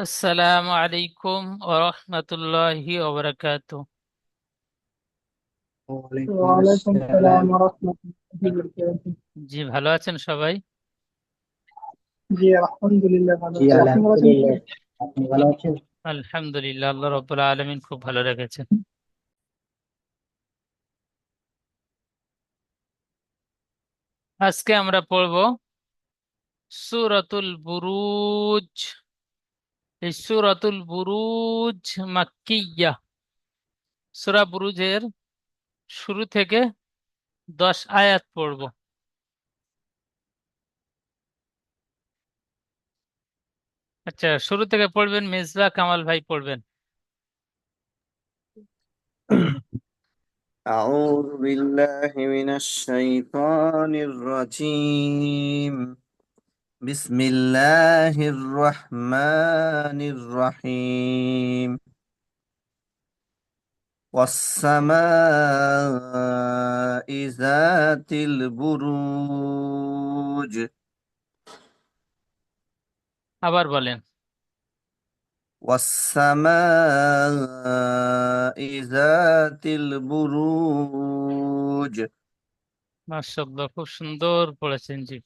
আসসালামু আলাইকুম ওয়া রাহমাতুল্লাহি ওয়া বারাকাতুহু। ওয়ালাইকুম ওয়ালাইকুম আসসালাম। সালাম ওয়া রাহমাতুল্লাহি ওয়া বারাকাতুহু। জি, ভালো আছেন সবাই? জি, আলহামদুলিল্লাহ ভালো জি আছি। আপনি ভালো আছেন কি? আলহামদুলিল্লাহ, আপনি ভালো আছেন? আলহামদুলিল্লাহ, আল্লাহ রাব্বুল আলামিন খুব ভালো রেখেছেন। আজকে আমরা পড়ব সূরাতুল বুরুজ। এই সূরাতুল বুরুজ মাক্কিয়্যা। সূরা বুরুজের শুরু থেকে 10 আয়াত পড়ব। আচ্ছা, শুরু থেকে পড়বেন, মিসবাহ কামাল ভাই পড়বেন। أعوذ بالله من الشيطان الرجيم. بسم الله الرحمن الرحيم. والسماء ذات البروج. আবার বলেন। والسماء ذات البروج. মাশাআল্লাহ, খুব সুন্দর পড়েছেন। জি,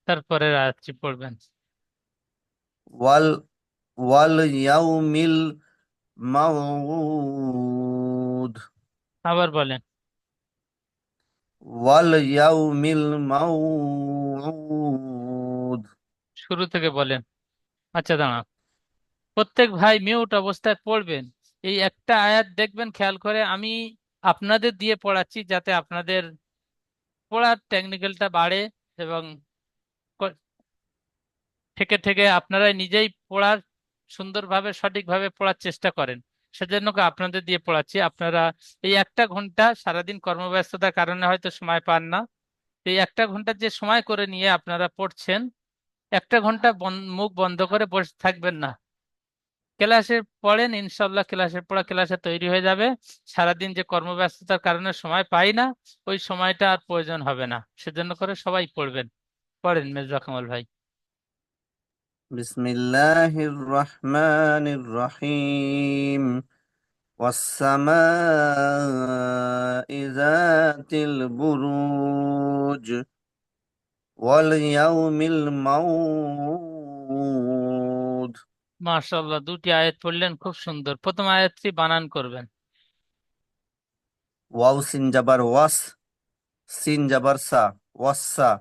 তারপরের আয়াতটি পড়বেন। ওয়াল ওয়াল ইয়াউমিল মাউদ। আবার বলেন। ওয়াল ইয়াউমিল মাউদ। শুরু থেকে বলেন। আচ্ছা, দাঁড়া, প্রত্যেক ভাই মিউট অবস্থায় পড়বেন। এই একটা আয়াত দেখবেন খেয়াল করে, আমি আপনাদের দিয়ে পড়াচ্ছি যাতে আপনাদের পড়ার টেকনিক্যালটা বাড়ে এবং ক- থেকে থেকে আপনারা নিজেই পড়ার সুন্দরভাবে সঠিকভাবে পড়ার চেষ্টা করেন। সেজন্য আপনাদের দিয়ে পড়াচ্ছি। আপনারা এই একটা ঘন্টা সারাদিন কর্মব্যস্ততার কারণে হয়তো সময় পান না। এই একটা ঘন্টা যে সময় করে নিয়ে আপনারা পড়ছেন, একটা ঘন্টা মুখ বন্ধ করে বসে থাকবেন না। ক্লাসে পড়েন, ইনশাল্লাহ ক্লাসে পড়া ক্লাসে তৈরি হয়ে যাবে। সারাদিন যে কর্মব্যস্ততার কারণে সময় পাই না, ওই সময়টা আর প্রয়োজন হবে না। সেজন্য করে সবাই পড়বেন। পড়েন মেজবা কামাল ভাই। বিসমিল্লাহির রহমানির রহিম। والسماء ذات البروج واليوم الموعود. মাশাআল্লাহ, দুটি আয়াত পড়লেন, খুব সুন্দর। প্রথম আয়াতটি বানান করবেন। ওয়াও সিন জাবার ওয়াস, সিন জাবার সা, ওয়াসা।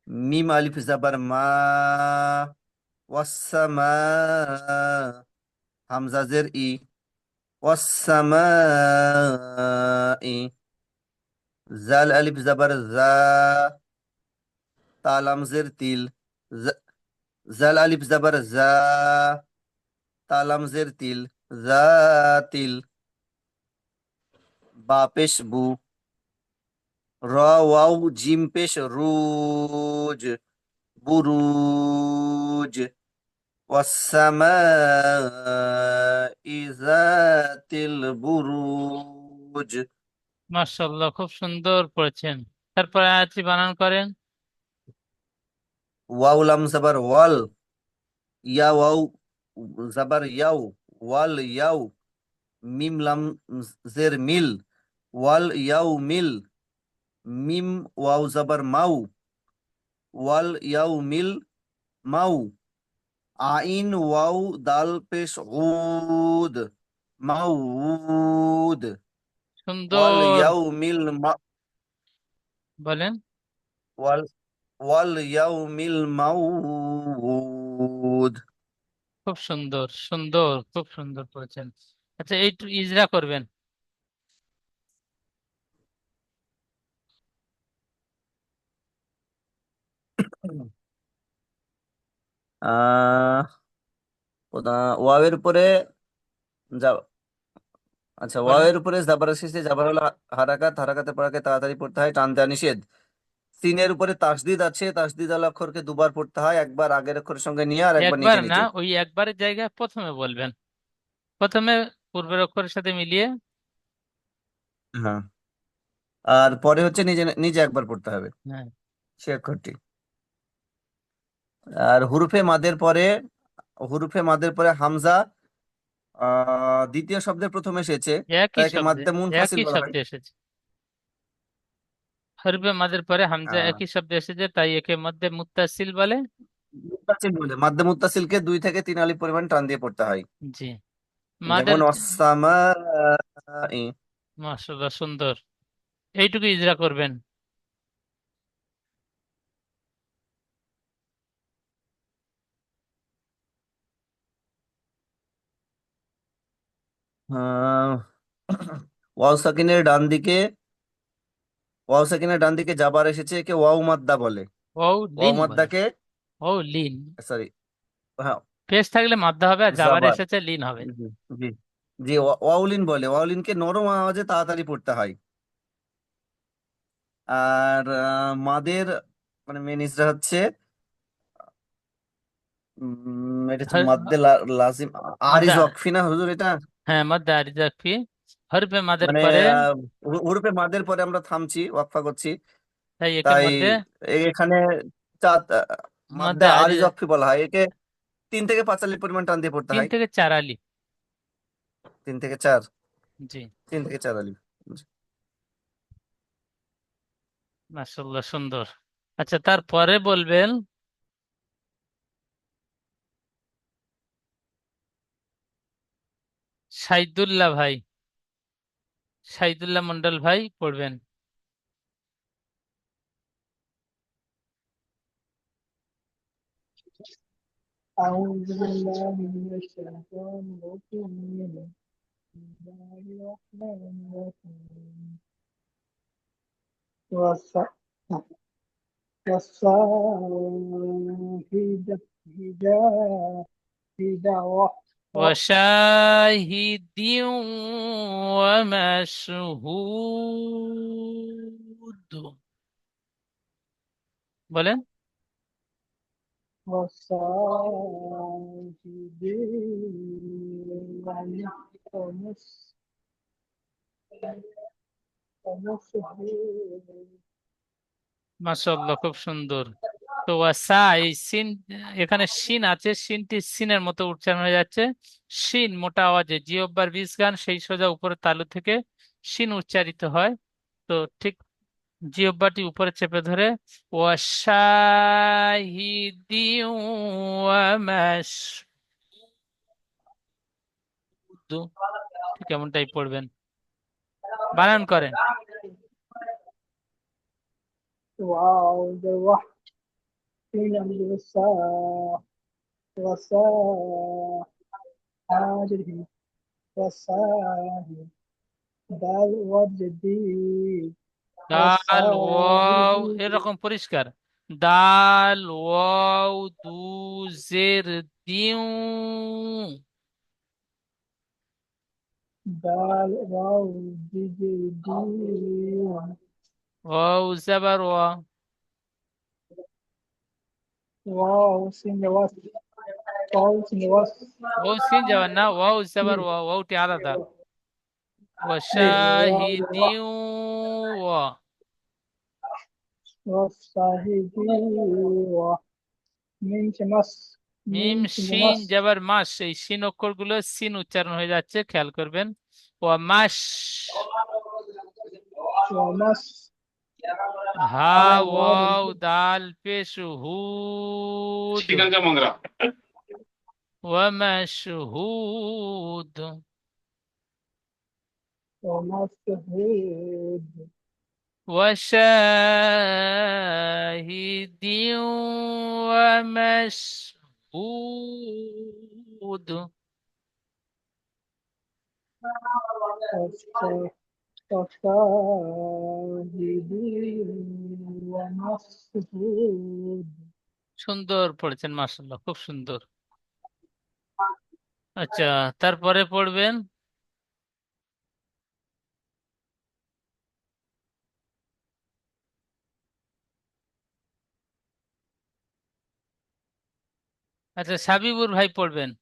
মিম আলিফ জাবার মা, ওয়াসামা। হামজা জের ই, ওয়াসামা ই। জাল আলিফ জাবার জা, তালাম জের তিল। জা- জাল আলিফ জাবার জা, তালাম জের তিল। জা তিল। বা পেশ বু, র ওয়াও জিম পেশ রুজ, বুরুজ। والسماء ذات البروج. মাশাআল্লাহ, খুব সুন্দর পড়েছেন। তারপর আয়াতটি বানান করেন। ওয়াও লাম জাবার ওয়াল, ইয়া ওয়াও জাবার ইয়াও, ওয়াল ইয়াও। মিম লাম জের মিল, ওয়াল ইয়াও মিল। মিম ওয়াও জাবার মাউ, ওয়াল ইয়াও মিল মাউ। আইন ওয়াও দাল পেশ উদ, মাউদ। ওয়াল সুন্দর ইয়াও মিল বলেন। ওয়াল ওয়াল ইয়াউমিল মাউউদ। খুব সুন্দর, সুন্দর, খুব সুন্দর করেছেন। আচ্ছা, এইটু ইজরা করবেন। আহ ওয়াবের উপরে যা, আচ্ছা বলেন। ওয়াবের উপরে জাবার শেষে জাবার হলো হারাকাত, হারাকাতের পরাকে তাড়াতাড়ি পড়তে হয়, টান দেওয়া নিষেধ। সিনের উপরে তাসদিদ আছে, তাসদিদ আল অক্ষরকে দুবার পড়তে হয়, একবার আগের অক্ষরের সঙ্গে নিয়ে আর একবার একবার নিচে না, নিচে। ওই একবারের জায়গায় প্রথমে বলবেন। প্রথমে পূর্বের অক্ষরের সাথে মিলিয়ে। হ্যাঁ, আর পরে হচ্ছে নিজে নিজে একবার পড়তে হবে হ্যাঁ। সে অক্ষরটি। আর হুরুফে মাদের পরে হুরুফে মাদের পরে হামজা দ্বিতীয় শব্দের প্রথমে এসেছে, একই তাই একে শব্দে, মাদ্দে মুনফাসিল একই বলা হয়। শব্দে এসেছে। হরফে মাদের পরে হামজা আহ একই শব্দে এসেছে, তাই একে মধ্যে মুত্তাসিল বলে। মুত্তাসিল বলে মাদ্দে মুত্তাসিলকে 2 থেকে 3 আলিফ পরিমাণ টান দিয়ে পড়তে হয়। জি। মাদের, যেমন অসামাই। মাশাআল্লাহ, সুন্দর। এইটুকু ইজরা করবেন। আহ, ওয়াও সাকিনের ডান দিকে, ওয়াও সাকিনের ডান দিকে জাবার এসেছে, একে ওয়াও মাদ্দা বলে। ও ওয়াও লিন বলে। মাদ্দাকে, ও লিন। সরি, হ্যাঁ, পেশ থাকলে মাদ্দা হবে, আর যাবার জাবার, এসেছে লিন হবে। জি, জি, জি, ওয়াউলিন বলে। ওয়াউলিনকে নরম আওয়াজে তাড়াতাড়ি পড়তে হয়। আর মাদের মানে মেন ইসরা হচ্ছে, এটা হচ্ছে হর- মাদ্দে লাজিম। আরিজ মাদ্দা, ওয়াকফি না হুজুর এটা? হ্যাঁ মাদ্দা আরিজাকফি। হরফে মাদের মানে পরে, হুরুফে মাদের পরে আমরা থামছি, ওয়াকফা করছি, তাই একে তাই মধ্যে এখানে চার, মাদ্দে মধ্যে আরিজ ওয়াকফি বলা হয় একে। 3 থেকে 5 আলিফ পরিমাণ টান দিয়ে পড়তে তিন হয়। থেকে চার আলি। 3 থেকে 4, জি। 3 থেকে 4 আলিফ। মাশাআল্লাহ, সুন্দর। আচ্ছা, তারপরে বলবেন সাইদুল্লাহ ভাই, সাইদুল্লাহ মন্ডল ভাই পড়বেন। أعوذ بالله من الشيطان الرجيم. بسم الله الرحمن الرحيم. والص- والصاحبة هدى وشاهد ومشهود বলেন। والصاحبين والشهود. মাশাআল্লাহ, খুব সুন্দর। তো ওয়াসা, এই সিন, এখানে সিন আছে, সিনটি সিনের মতো উচ্চারণ হয়ে যাচ্ছে। সিন মোটা আওয়াজে জিহ্বার বিশ গান, সেই সোজা উপরের তালু থেকে সিন উচ্চারিত হয়। তো ঠিক জিহ্বাটি উপরে চেপে ধরে ওয়াশাহিদি ওয়ামাশহুদ, ঠিক এমনটাই পড়বেন। বানান করেন। واو the واحد والصا والصا هذه والصاهي دال والجدي দাল ওয়াও, والصاهي এরকম পরিষ্কার। দাল ওয়াও দু জের দিউ, دال واو دي دي دي ওয়াও জাবার ওয়া। واو سين واس واو سين واس ওয়াও সিন যাবার না, ওয়াও জাবার ওয়া, ওয়াওটি আলাদা। واو ওয়াশাহিদিউ ওয়া। والصاهي ومن شمس মিম من শিন شمس যাবার মাস, এই শিন অক্ষরগুলো সিন উচ্চারণ হয়ে যাচ্ছে, খেয়াল করবেন। ওয়া মাস। ومس হা ওয়াও الورد দাল পেশ হুদ, ওয়া মাশহুদ। ومسهود وشاهد ومشهود. وشاهد ومسهود. সুন্দর পড়েছেন, মাশাআল্লাহ, খুব সুন্দর। আচ্ছা, তারপরে পড়বেন আচ্ছা সাবিবুর ভাই পড়বেন।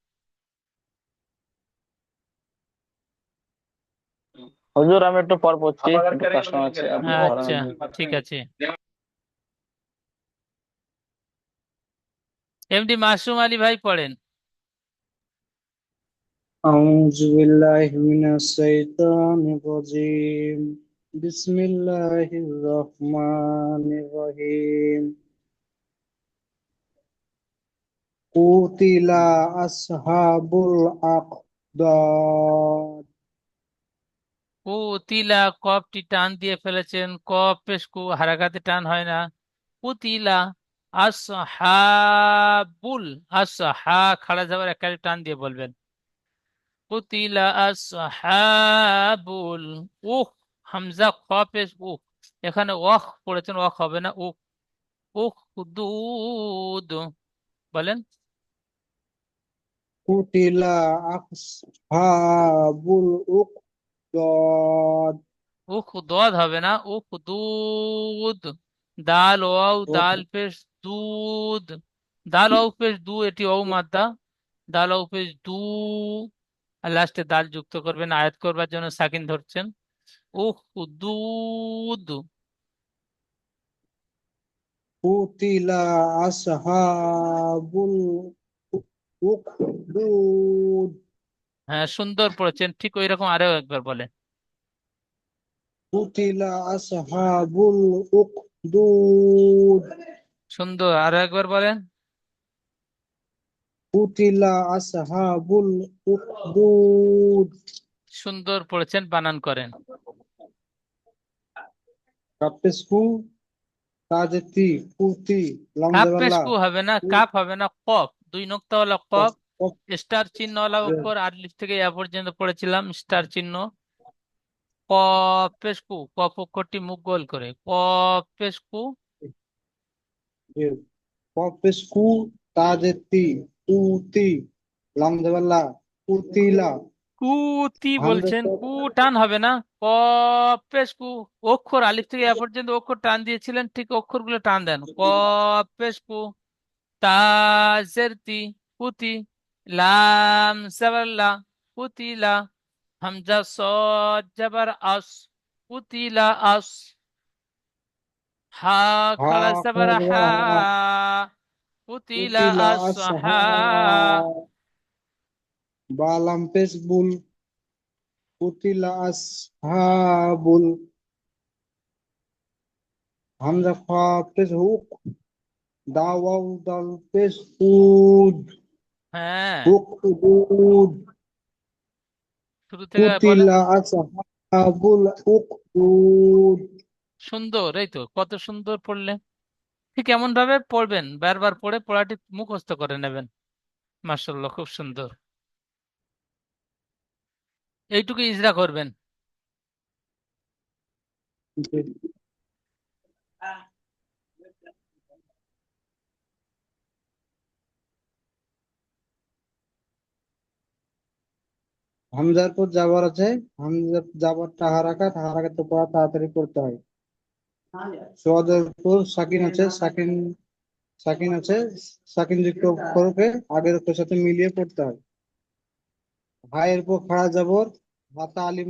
হুজুর আমি একটু পর পড়ছি, একটু কাস্টমার আছে, আপনি পড়ান। আচ্ছা, ঠিক আছে। এমডি মাসুম আলী ভাই পড়েন। أعوذ بالله من الشيطان الرجيم بسم الله الرحمن الرحيم قتل أصحاب الأقدار কুতিলা, কফটি টান দিয়ে ফেলেছেন, কফ পেশ কু, হারাকাতে টান হয় না। কুতিলা আসহাবুল, আসহা খাড়া যাবার একালি টান দিয়ে বলবেন। কুতিলা আসহাবুল, উখ হামজা খ পেশ উখ, এখানে ওয়াহ পড়েছেন, ওয়াহ হবে না, উখ। উখ দুদ বলেন। قتل أصحاب الأقدار উখ দদ হবে না, উখ দুদ। দাল ওয়াও দাল পেশ দুদ, দাল ওয়াও পেশ দু, এটি ও মাদ্দা। দাল ওয়াও পেশ দু, আর লাস্টে দাল যুক্ত করবেন, আয়াত করবার জন্য সাকিন ধরছেন। উখ দুদ। قتل أصحاب الأخدود হ্যাঁ, সুন্দর পড়েছেন, ঠিক ওই রকম আরো একবার বলেন। قتل أصحاب الأخدود সুন্দর, আরো একবার বলেন। قتل أصحاب الأخدود সুন্দর পড়েছেন, বানান করেন। কাপেস্কু তাজেতি কুতি কাপ পেশ লামজাবাল্লা কু হবে না, কাপ হবে না, কফ, দুই নোক্তাওয়ালা কফ, কফ স্টার চিহ্নওয়ালা অক্ষর, আলিফ থেকে ইয়া পর্যন্ত পড়েছিলাম স্টার চিহ্ন। কফ পেশ কু, কফ অক্ষরটি মুখ গোল করে, কফ পেশ কু। কপেস্কু তাজেতি কুতি লামজাবাল্লা কুতিলা কুতি বলছেন, হামজাতে কু টান হবে না, কফ পেশ কু। অক্ষর আলিফ থেকে ইয়া পর্যন্ত অক্ষর টান দিয়েছিলেন, ঠিক অক্ষরগুলো টান দেন। কফ পেশ কু, তাজেরতি কুতি, লাম জাবাল্লা কুতিলা, হামজা সদ জাবার আস, কুতিলা আস, হা হা খাড়া জাবার হা, খারবা কুতিলা কুতিলা আসহা। আসহা বালাম পেসবুল কুতিলা আসহাবুল হামজা ফা পেস হুক দাওয়াও দাল পেস উদ হ্যাঁ, হুক উদ শুরু থেকে বলেন। কুতিলা আসহাবুল হুক উদ সুন্দর, এই তো কত সুন্দর পড়লেন। ঠিক এমন ভাবে পড়বেন, বারবার পড়ে পড়াটি মুখস্থ করে নেবেন। মাশাআল্লাহ, খুব সুন্দর। এইটুকু ইজরা করবেন। হামজার পর জাবার আছে হামজার জাবারটা হারাকাত হারাকাতের পর তাড়াতাড়ি করতে হয় সোয়াদের পর সাকিন আছে সাকিন সাকিন আছে সাকিন যুক্ত অক্ষরকে আগের অক্ষরের সাথে মিলিয়ে পড়তে হয় হায়ের পর খাড়া জাবর হাতা আলিফ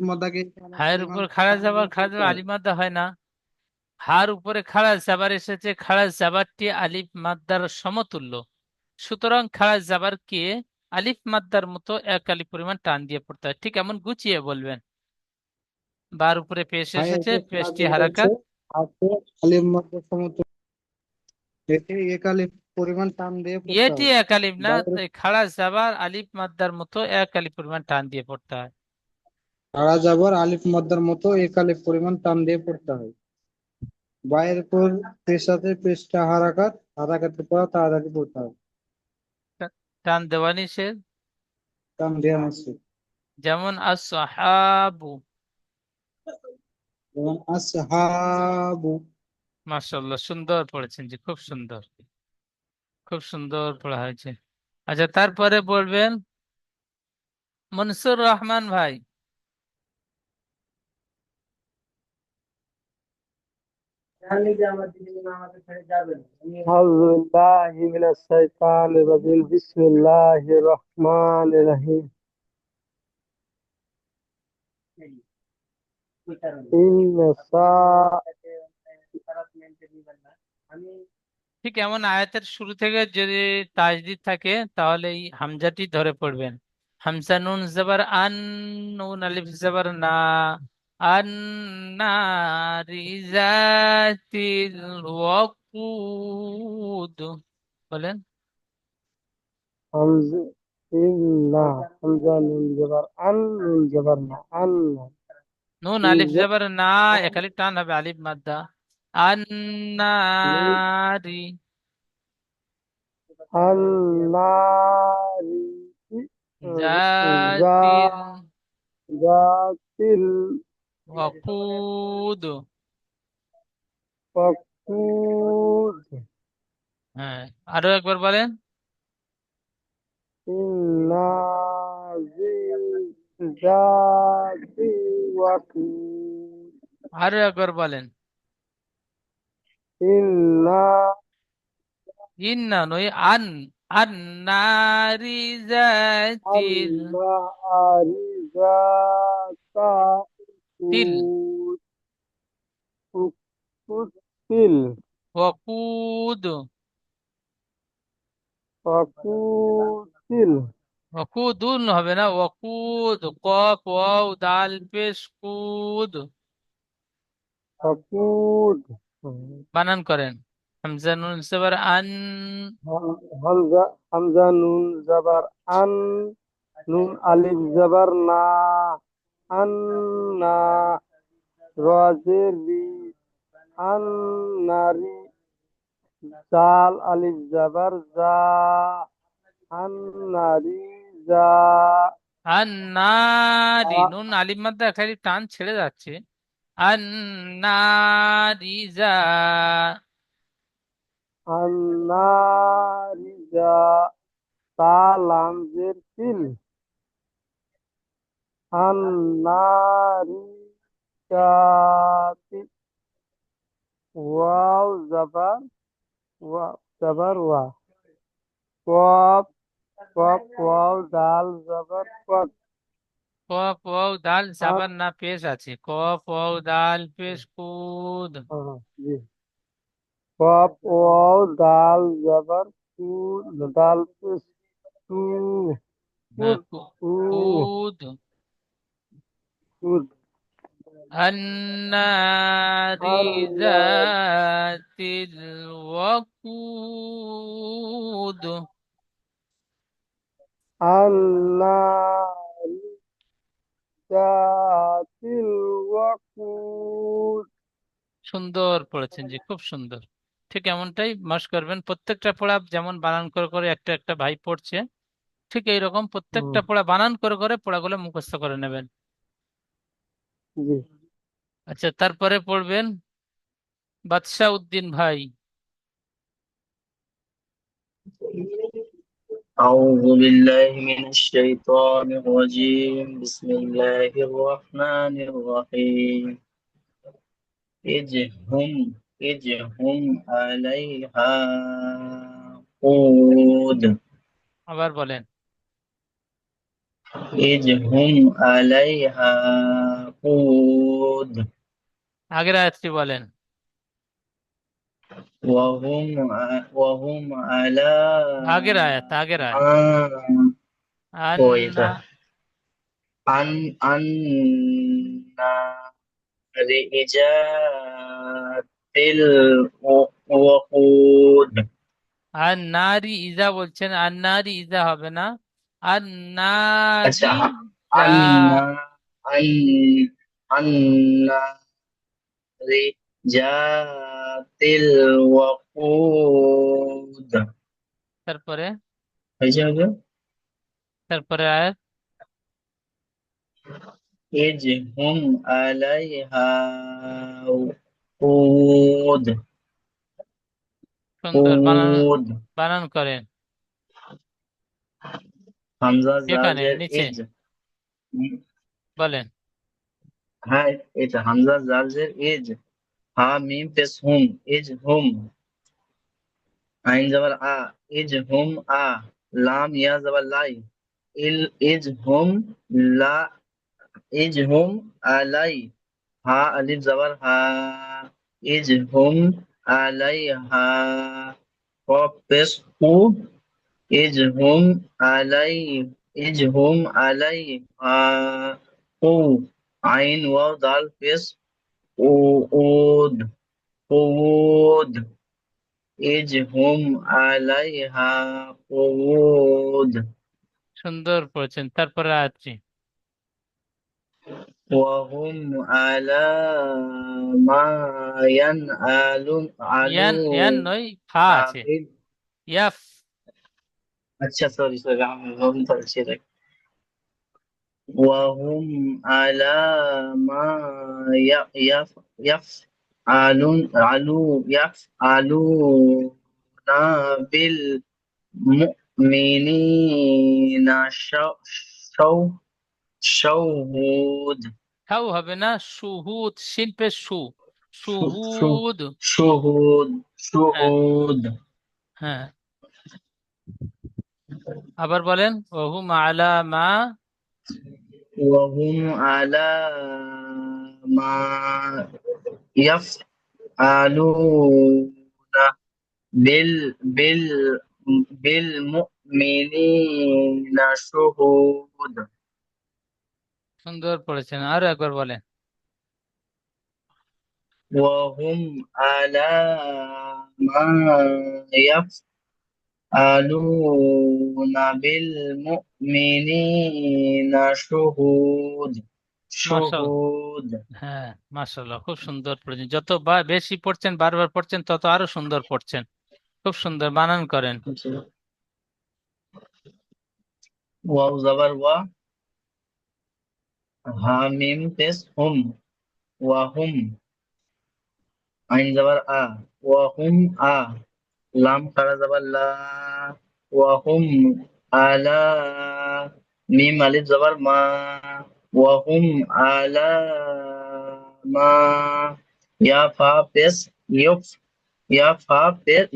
মাদ্দাকে হায়ের পরিমাণ উপর খাড়া টান যাবার, দিয়ে খাড়া পড়তে যাবার হয় আলিফ মাদ্দা হয় না। হার উপরে খাড়া জাবার এসেছে, খাড়া জাবারটি আলিফ মাদ্দার সমতুল্য। সুতরাং খাড়া জাবারকে আলিফ মাদ্দার মতো এক আলিফ পরিমাণ টান দিয়ে পড়তে হয়। ঠিক এমন গুছিয়ে বলবেন। বার উপরে পেশ হায়ের এসেছে, পর খাড়া পেশটি জাবর আছে হারাকাত। হাতে আলিফ মাদ্দা সমতুল্য এতে এক আলিফ পরিমাণ টান দিয়ে পড়তে এটি হয় এক আলিফ না, বাইরে তাই খাড়া জাবার আলিফ মাদ্দার মতো এক আলিফ পরিমাণ টান দিয়ে পড়তে হয়। খাড়া জাবর আলিফ মাদ্দার মতো এক আলিফ পরিমাণ টান দিয়ে পড়তে হয় বাইরের পর পেশাতে পেশটা হারাকাতের পর তাড়াতাড়ি পড়তে হয় টান দেওয়া নিষেধ। টান দেওয়া আছে যেমন আসহাবু। যেমন আসহাবু মাশাআল্লাহ, সুন্দর পড়েছেন জি, খুব সুন্দর, খুব সুন্দর পড়া হয়েছে। আচ্ছা, তারপরে বলবেন মনসুর রহমান ভাই। أعوذ بالله من الشيطان الرجيم بسم الله الرحمن الرحيم إن ساء ঠিক এমন আয়াতের শুরু থেকে যদি তাজদিদ থাকে তাহলে এই হামজাটি ধরে পড়বেন। হামজা নুন জবর আন, নুন আলিফ জবর না, আন্নারি জাতিল ওয়াকুদ। বলেন। হামজা ইন্না, হামজা নুন জবর আন, নুন জবর না, আন্না, নুন আলিফ ইজা, জবর না, একালি টান হবে, আলিফ মাদ্দা। নুন, আন্নারি আন্নারি, জা, জাতিল জাতিল ওয়াকুদ। ওয়াকুদ, হ্যাঁ, আরো একবার বলেন। ইন্না জাতি ওয়াকুদ, আরো একবার বলেন। ইন্না ইন্না নয়, আন, আন্নারি জাতিল আল্লাহ আরিজাতা তিল তিল ওয়াকুদ। অকুতিল ওয়াকুদুন হবে না, ওয়াকুদ, কফ ওয়াও দাল পেশ কুদ। অকুদ বানান করেন। হামজা নুন জবর আন, হামজা হামজা নুন জবর আন নুন আলিফ জবর না আন্না রাজের রি আন্নারি জাল আলিফ জবর জা আন্নারি জা আন্নারি, নুন আলিফ মাদ্দা খালি টান ছেড়ে যাচ্ছে। আন্নারি যা, আন্নারি জা তা লাম জের তিল আন্নারি জাতি ওয়াও জবর ওয়া কফ কফ ওয়াও দাল জবর কফ কফ ওয়াও দাল আন জাবার না পেশ আছে, কফ ওয়াও দাল পেশ কুদ। জি কফ ওয়াও দাল জবর কু দাল পেশ কু হ্যাঁ, কুদ কু কুদ। কুদ النار আল্লাহ ذات الوقود। আন্নারি জাতিল ওয়াকুদ সুন্দর পড়েছেন জি, খুব সুন্দর। ঠিক এমনটাই মাস করবেন, প্রত্যেকটা পড়া যেমন বানান করে করে একটা একটা ভাই পড়ছে, ঠিক এইরকম হুম, প্রত্যেকটা পড়া বানান করে করে পড়াগুলো মুখস্থ করে নেবেন। জি আচ্ছা, তারপরে পড়বেন বাদশাহ উদ্দিন ভাই। أعوذ بالله من الشيطان الرجيم بسم الله الرحمن الرحيم إذ هم عليها قود আবার বলেন। إذ هم عليها قود আগের আয়াতটি বলেন। وهم على আগের আয়াত, আগের আয়াত। آه আন্না, النار ذات الوقود আর নারী ইজা বলছেন, আর নারী ইজা হবে না, আর আচ্ছা নারী যা। আন্না আন النار ذات الوقود তারপরে, হয়েছে হবে তারপরে আয়াত। إذ هم عليها قود সুন্দর বানান, قود বানান করেন। হামজা এখানে জাজের নিচে ইজ বলেন। হ্যাঁ এটা হামজা জাজের ইজ হা মিম পেশ হুম ইজ হুম আইন জবর আ ইজ হুম আ লাম ইয়া জবর লাই ইল ইজ হুম লা ইজ হুম আলাই হা আলিফ জবর হা ইজ হুম আলাই হা কফ পেশ হু ইজ হুম আলাই इज हुम अलैहा ऊ आइन वाव दाल पेश ऊद ऊद इज हुम अलैहा ऊद সুন্দর পড়েছেন। তারপরে আয়াতটি। وهم على ما ইয়ান ইয়ান ينألون নয়, ফা আছে। ইয়াফ। अच्छा सॉरी सॉरी हम पढ़े थे وهم على ما يفعلون يفعلون بالمؤمنين شو شهود তাও হবে না, শুহুদ, শিন পেশ শু, شو- شو- শুহুদ। شهود হ্যাঁ شهود হ্যাঁ, আবার বলেন। ওহুম আলা মা। وهم على ما يفعلون بال بالمؤمنين شهود সুন্দর পড়েছেন, আরো একবার বলেন। وهم على ما يفعلون بالمؤمنين شهود মাশাআল্লাহ। شهود হ্যাঁ, মাশাআল্লাহ, খুব সুন্দর পড়েছেন। যত বেশি পড়ছেন, বারবার পড়ছেন, তত আরো সুন্দর পড়ছেন। খুব সুন্দর বানান করেন। वाव जबर वा हा मीम पेश हुम वाहुम आइन जबर आ वाहुम आ लाम खड़ा जबर ला वाहुम आला मीम अलिफ जबर मा वाहुम आला मा या फा पेश युफ या फा पेश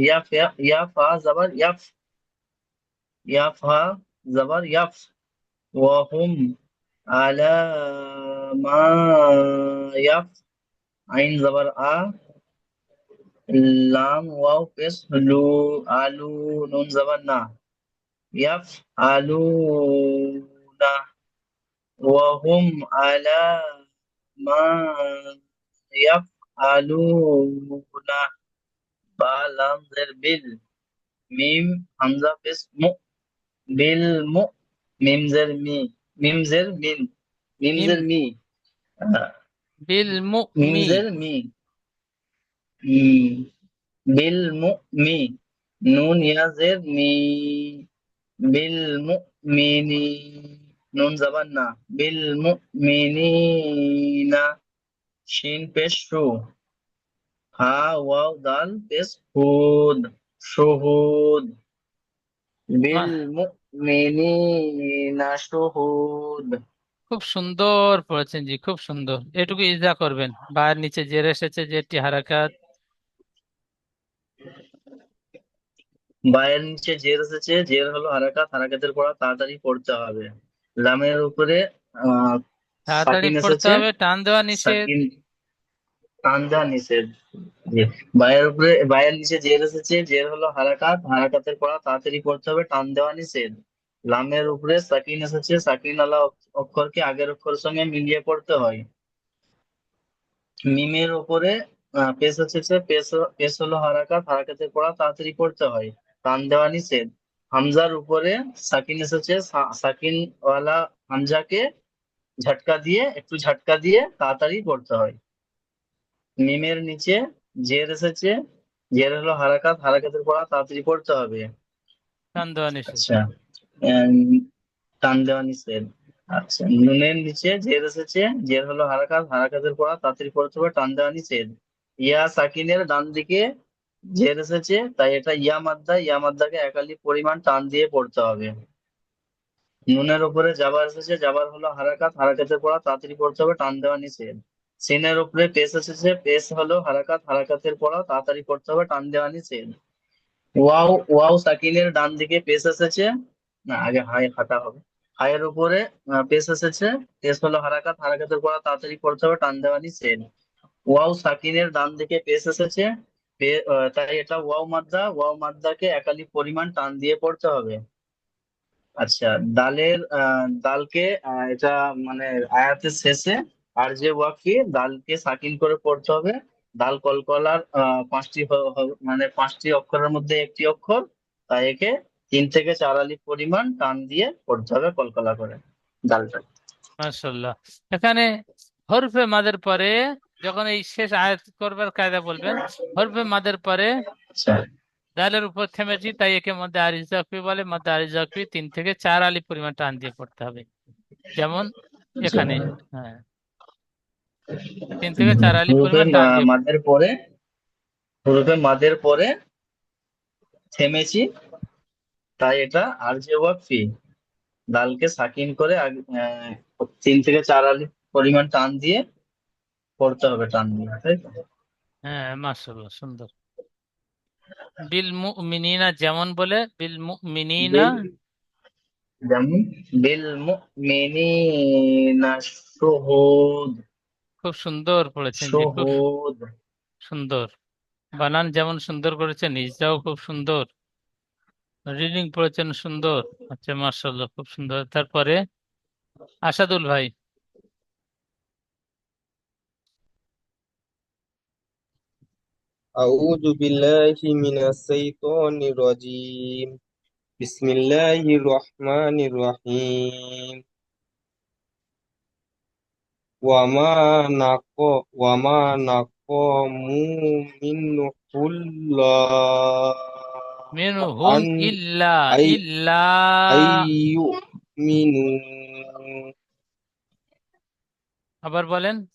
या फा जबर यफ या फा जबर यफ वाहुम आला मा यफ आइन जबर आ लाम वाव पेश लू आलू नून जबर ना यफ आलूना वहुम आला मा यफ आलूना बा लाम जेर बिल मीम हमजा पेश मु बिल मु मीम जेर मी मीम जेर मिन मीम মিম जेर मी বিল मीम মুমি। जेर मी बिल मु मी नून या जेर मी बिल मुमिनी नून जबान ना बिल मुमिनीना शीन पेश शू हा वाव दाल पेश हुद शुहुद बिल বাহ, मुमिनीना शुहुद খুব সুন্দর পড়েছেন জি, খুব সুন্দর। এটুকু ইজা করবেন। বায়ের নিচে জের এসেছে, জেরটি হারাকাত। বায়ের নিচে জের এসেছে জের হলো হারাকাত হারাকাতের পড়া তাড়াতাড়ি পড়তে হবে লামের উপরে আহ তাড়াতাড়ি সাকিন পড়তে এসেছে হবে, টান দেওয়া নিষেধ। সাকিন কান্দা নিষেধ জি বায়ের উপরে বায়ের নিচে জের এসেছে জের হলো হারাকাত হারাকাতের পড়া তাড়াতাড়ি পড়তে হবে টান দেওয়া নিষেধ লামের উপরে সাকিন এসেছে সাকিন আলা অক্ষরকে আগের অক্ষরের সঙ্গে মিলিয়ে পড়তে হয় মিমের উপরে পেশ এসেছে পেশ হলো হারাকাত হারাকাতের পড়া তাড়াতাড়ি পড়তে হয় টান দেওয়া নিষেধ হামজার উপরে সাকিন এসেছে সাকিন ওয়ালা হামজাকে একটু ঝটকা দিয়ে তাড়াতাড়ি পড়তে হয় মিমের নিচে জের এসেছে জের হলো হারাকাত হারাকাতের পড়া তাড়াতাড়ি পড়তে হবে টান দেওয়া নিষেধ। আচ্ছা টান দেওয়া নিষেধ আচ্ছা নুনের নিচে জের এসেছে জের হলো হারাকাত হারাকাতের পড়া তাড়াতাড়ি পড়তে হবে টান দেওয়া নিষেধ ইয়া সাকিনের ডান দিকে জের এসেছে তাই এটা ইয়া মাদ্দাকে একালি পরিমাণ টান দিয়ে পড়তে হবে নুনের উপরে জাবার এসেছে জাবার হলো হারাকাত হারাকাতের পড়া তাড়াতাড়ি পড়তে হবে টান দেওয়া নিষেধ সিনের উপরে পেশ এসেছে পেশ হলো হারাকাত হারাকাতের পড়া তাড়াতাড়ি পড়তে হবে টান দেওয়া নিষেধ ওয়াও সাকিনের ডান দিকে পেশ এসেছে না আগে হাই হাঁটা হবে হায়ের উপরে পেশ এসেছে পেশ হলো হারাকাত হারাকাতের পড়া তাড়াতাড়ি পড়তে হবে টান দেওয়া নিষেধ ওয়াও সাকিনের ডান দিকে পেশ এসেছে তাই এটা ওয়াও মাদ্দাকে একালি পরিমাণ টান দিয়ে পড়তে হবে আচ্ছা, দালকে এটা মানে আয়াতের শেষে আর যে ওয়াকফি দালকে সাকিন করে পড়তে হবে। দাল কলকলার মানে 5টি অক্ষরের মধ্যে একটি অক্ষর, তাই একে 3 থেকে 4 আলিফ পরিমাণ টান দিয়ে পড়তে হবে কলকলা করে দালটা। মাশাআল্লাহ। এখানে হরফে মাদের পরে যখন এই শেষ আয়াত করবার কায়দা বলবেন, হরফে মাদের পরে আচ্ছা দালের উপর থেমেছি, তাই একে মধ্যে আরিজ জাকফি বলে। মধ্যে আরিজ জাকফি 3 থেকে 4 আলিফ পরিমাণ টান দিয়ে পড়তে হবে, যেমন আচ্ছা। এখানে। হ্যাঁ, 3 থেকে 4 আলিফ হুরুফে পরিমাণ টান দিয়ে। মাদের পরে হুরুফে মাদের পরে থেমেছি, তাই এটা আর যে ওয়াকফি দালকে সাকিন করে 3 থেকে 4 আলিফ পরিমাণ টান দিয়ে পড়তে হবে, টান দিয়ে, তাই তো? হ্যাঁ, মাশাআল্লাহ, সুন্দর। বিল মুমিনিনা যেমন বলে, বিল মুমিনিনা। বিল যেমন বিল মুমিনিনা শুহুদ। খুব সুন্দর পড়েছেন জি, খুব শুহুদ। সুন্দর। বানান যেমন সুন্দর করেছেন, নিজটাও খুব সুন্দর, রিডিং পড়েছেন সুন্দর। আচ্ছা, মাশাআল্লাহ, খুব সুন্দর। তারপরে আসাদুল ভাই। أعوذ بالله من الشيطان الرجيم بسم الله الرحمن الرحيم وما نقموا منه الله মিনহুম أن ইল্লা أي ইল্লা أن يؤمنوا আবার বলেন।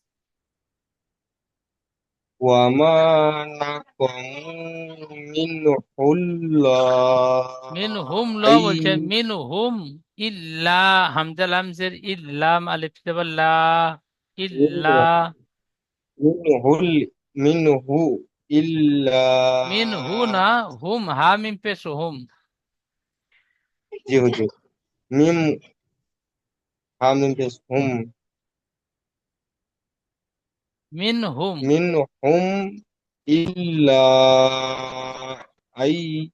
وما نقموا منه الله মিনহুম ল أي বলছেন, মিনহুম ইল্লা, হামজা লামজের ইল্লাম, আলিফ জবর লা, ইল্লা। منه إلا মিনহু না, হুম, হা মিম পেশ হুম। জি হুজুর মিম হামিম পেশ হুম মিনহুম। মিনহুম ইল্লা আই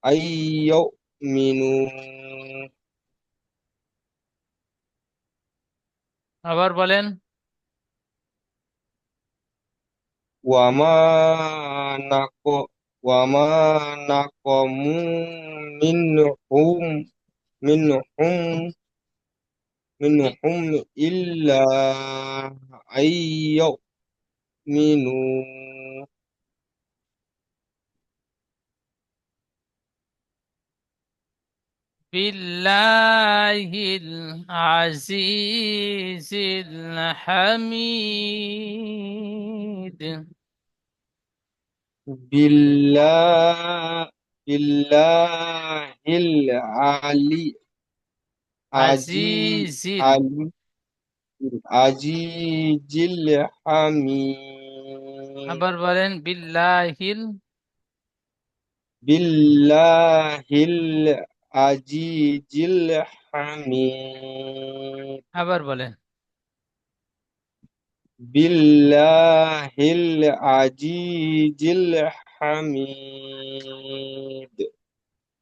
আইয়ুমিনু আবার বলেন। ওয়ামা নাক ওয়ামা নাকমু মিনহুম মিনহুম মিনহুম ইল্লা আইয়ুমিনু বিল্লাহিল আজিজিল হামিদ। بالله بالله العلي আজিজিল, علي عزيز الحميد আবার বলেন বিল্লাহিল। بالله العزيز الحميد আবার বলেন। بالله العزيز الحميد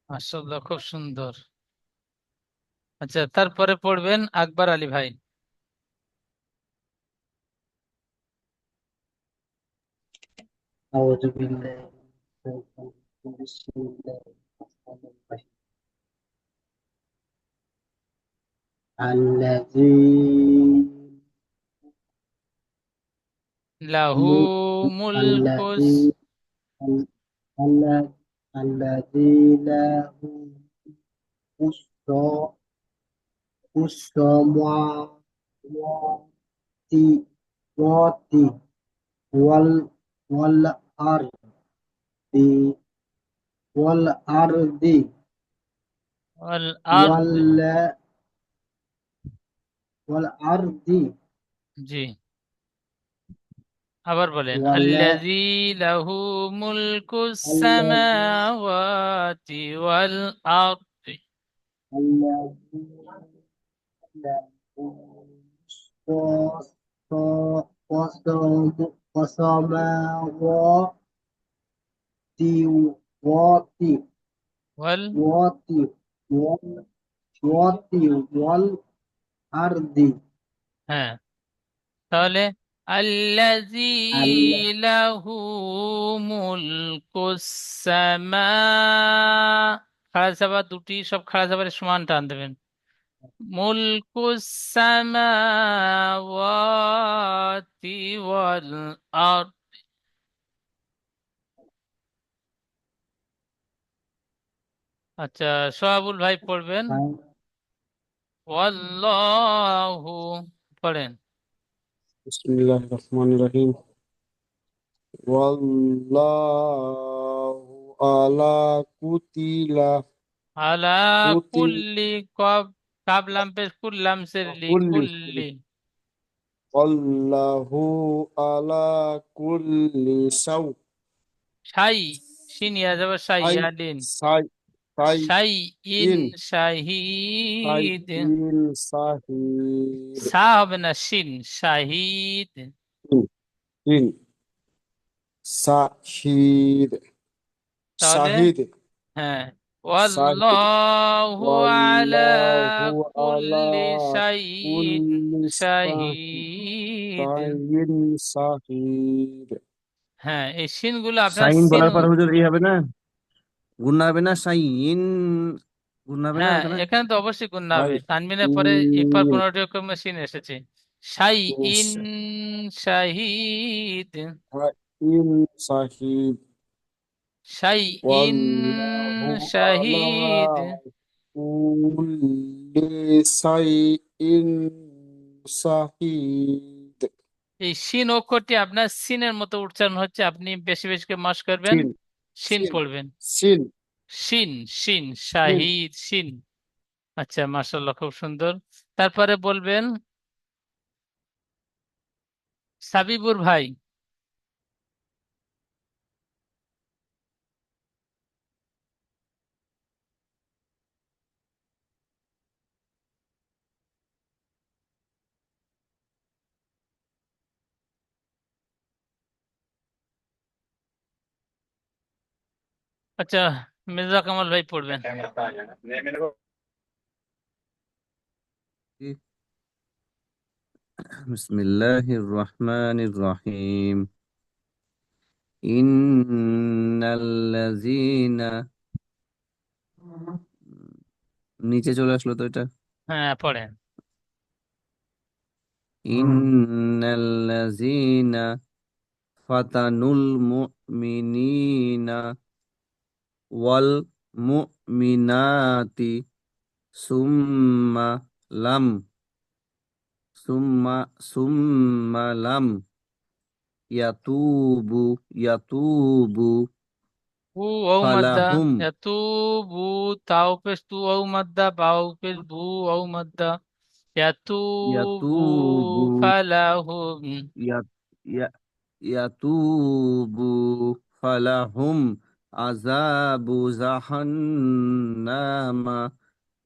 মাশাআল্লাহ, খুব সুন্দর। আচ্ছা, তারপরে পড়বেন আকবর আলী ভাই। أعوذ بالله من الشيطان الرجيم. بسم الله الرحمن الرحيم الذي লাহু مل- মুলকুস। الذي ال- الذي له السماوات وال والأرض والأرض আল আরদ। وال والأرض জি, আবার বলেন। ولا আল্লাযী লাহু মুলকুস الذي সামাওয়াতি ওয়াল আরদ। الذي له والسماوات وات ওয়াল وات ওয়াতি ওয়াল আরদি। হ্যাঁ, তাহলে আল্লাযী আল্লাহ লাহু মুলকুস সামা, খাড়া চাপা দুটি, সব খাড়া চাপারে সমান টান দেবেন। মুলকুস সামাওয়াতি ওয়াল আরদ। আচ্ছা, সোহাবুল ভাই পড়বেন। ওয়াল্লাহু পড়েন। বিসমিল্লাহির রহমানির রহিম। ওয়াল্লাহু আলা কুতিলা আলা কুতিল কুল্লি, কব কাব লাম পেশ কুল্লাম সের লি কুল্লি কুল্লি। আল্লাহু আলা কুল্লি শাই, শিন ইয়া যাবে শাই সাই ইয়াদিন। সাই সাই শাই in in Sai Shahid. In সাহিদ সা হবে না, শিন শাহিদ। ইন ইন সাহিদ তাহলে শাহিদ হ্যাঁ, শাহিদ ওয়াল্লাহু আলা ওয়াল্লাহু আলা কুল্লি শাইইন কুল্লি শাহিদ। শাইইন শাহিদ। হ্যাঁ, এই শিন গুলো আপনার শাইন সিন। বলার পর হুজুর ই হবে না, গুণনা হবে না, শাইন গুণনা হবে না হ্যাঁ, এখানে। এখানে তো অবশ্যই গুণ হবে, তানবিনের পরে একবার শাইইন কোনো রকম শিন এসেছে। শাইইন শাহিদ। শাইইন শাহিদ শাইইন ওয়াল্লাহু আলা শাহিদ। কুল্লি শাইইন শাহিদ। এই শিন অক্ষরটি আপনার সিনের মতো উচ্চারণ হচ্ছে, আপনি বেশি বেশি করে মাস করবেন, সিন শিন সিন পড়বেন। সিন শিন শিন সিন শাহিদ শিন। আচ্ছা, মাশাআল্লাহ, খুব সুন্দর। তারপরে বলবেন সাবিবুর ভাই। আচ্ছা, মির্জা কামাল ভাই পড়বেন। বিসমিল্লাহির রহমানির রহিম। ইন্নাল্লাযীনা, নিচে চলে আসলো তো এটা। হ্যাঁ, পড়েন। ইন্নাল্লাযীনা ফাতানুল মুমিনিনা ওয়াল মুমিনাতি সুম্মা লাম সুম্মা সুম্মা লাম ইয়াতুবু ইয়াতুবু উ ঔ মাদ্দা, ফালাহুম তু বু, তাও পেশ তু ঔ মাদ্দা, বাও পেশ বু ঔ মাদ্দা, ইয়াতুবু ইয়াতুবু ফালাহুম। ইয়াত ইয়া- ইয়াতুবু ফালাহুম আযাবু জাহান্নামা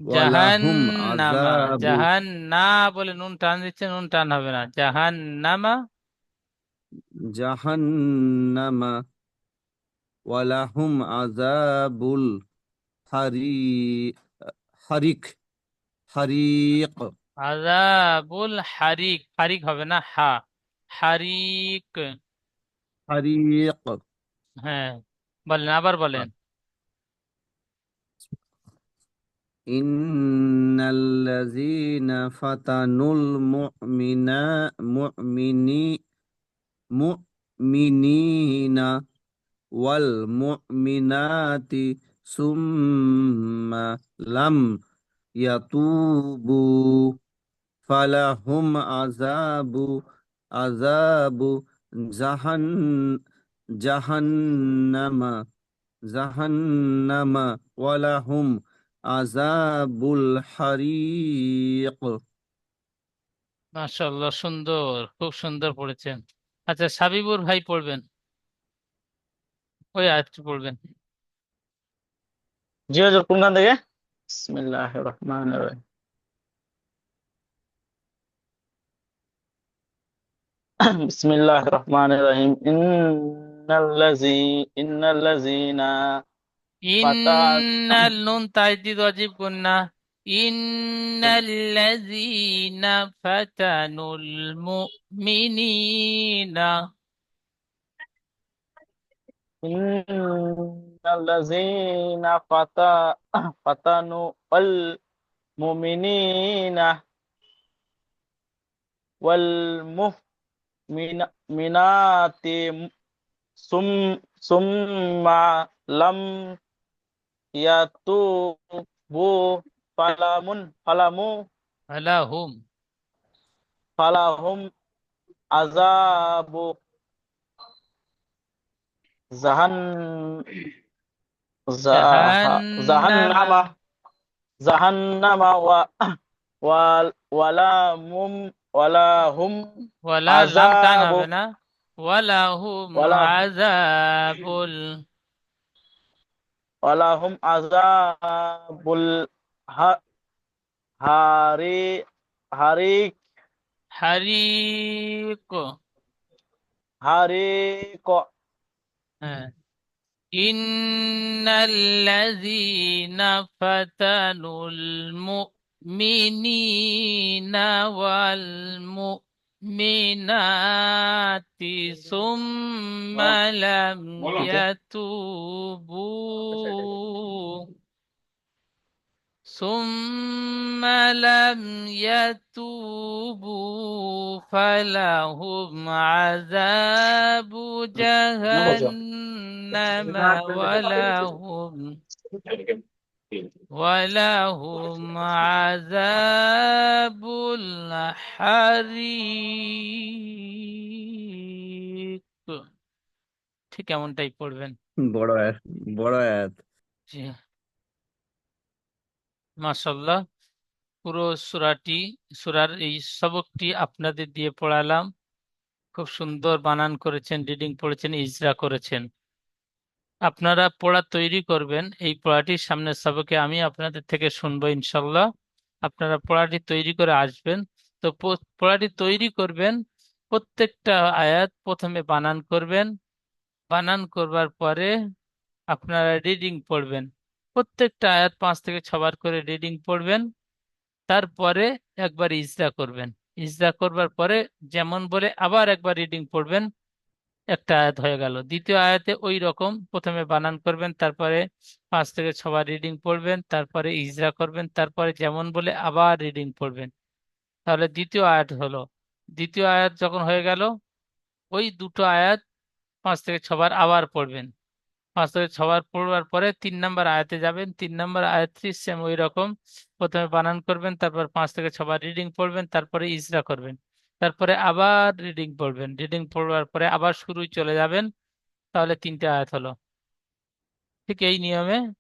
ওয়ালাহুম জাহান্নামা, আযাবু জাহান্না বলে নুন টান দিচ্ছে, নুন টান হবে না, জাহান্নামা। জাহান্নামা ওয়ালাহুম আযাবুল হারি হারিক হারিক আযাবুল হারিক, হারিক হবে না, হা, হারিক। হারিক। হ্যাঁ, বলেন, আবার বলেন। ইন্নাল্লাযীনা ফাতানুল মুমিনিনা ওয়াল মুমিনাতি সুম্মা লাম ইয়াতুবু ফালাহুম আযাবু জাহান জাহান্নামা জাহান্নামা ওয়ালাহুম আযাবুল হারিক। মাশাআল্লাহ, সুন্দর, খুব সুন্দর পড়েছেন। আচ্ছা, সাবিবুর ভাই পড়বেন, ওই আয়াতটি পড়বেন। জি হুজুর, কোনখান থেকে? বিসমিল্লাহির রহমানির রহিম। বিসমিল্লাহির রহমানির রহিম। ইন্নাল্লাযীনা ফাতা ইন্নাল নুন তাজদিদ ওয়াজিব গুন্না, ইন্নাল্লাযীনা ফাতানুল মুমিনিনা। innallazina fatanu al mu'minina wal mu'minati sum summa lam yatubu আলাহুম falahum azabu zahan জাহান্নামা। jahannama jahannama walahum ওয়ালা লাম টান azabu হবে না। ওয়ালাহুম wala আযাবুল walahum azabul ha- hari harik হারিক। harik হ্যাঁ, ইন্নাল্লাযীনা ফাতানুল মুমিনিনা ওয়াল মুমিনাতি সুম্মা লাম ইয়াতুবু ثم لم يتوبوا فلهم عذاب جهنم ولهم عذاب الحريق। ঠিক এমনটাই পড়বেন। বড় আয়াত, বড় আয়াত। জি, মাশাআল্লাহ। পুরো সূরার এই সবকটি আপনাদের দিয়ে পড়ালাম। খুব সুন্দর বানান করেছেন, রিডিং পড়েছেন, ইজরা করেছেন। আপনারা পড়া তৈরি করবেন। এই পড়াটির সামনের সবকে আমি আপনাদের থেকে শুনবো ইনশাল্লাহ। আপনারা পড়াটি তৈরি করে আসবেন। তো পড়াটি তৈরি করবেন, প্রত্যেকটা আয়াত প্রথমে বানান করবেন। বানান করবার পরে আপনারা রিডিং পড়বেন। প্রত্যেকটা আয়াত 5 থেকে 6 বার করে রিডিং পড়বেন। তারপরে একবার ইজরা করবেন। ইজরা করবার পরে যেমন বলে আবার একবার রিডিং পড়বেন। একটা আয়াত হয়ে গেল। দ্বিতীয় আয়াতে ওই রকম প্রথমে বানান করবেন, তারপরে 5 থেকে 6 বার রিডিং পড়বেন, তারপরে ইজরা করবেন, তারপরে যেমন বলে আবার রিডিং পড়বেন। তাহলে দ্বিতীয় আয়াত হলো। দ্বিতীয় আয়াত যখন হয়ে গেল, ওই দুটো আয়াত 5 থেকে 6 বার আবার পড়বেন। 5 থেকে 6 বার পড়বার পরে 3 নম্বর আয়াতে যাবেন। 3 নম্বর আয়াতটি সেম ওই রকম প্রথমে বানান করবেন, তারপর 5 থেকে 6 বার রিডিং পড়বেন, তারপরে ইজরা করবেন, তারপরে আবার রিডিং পড়বেন। রিডিং পড়বার পরে আবার শুরুই চলে যাবেন। তাহলে 3টে আয়াত হলো। ঠিক এই নিয়মে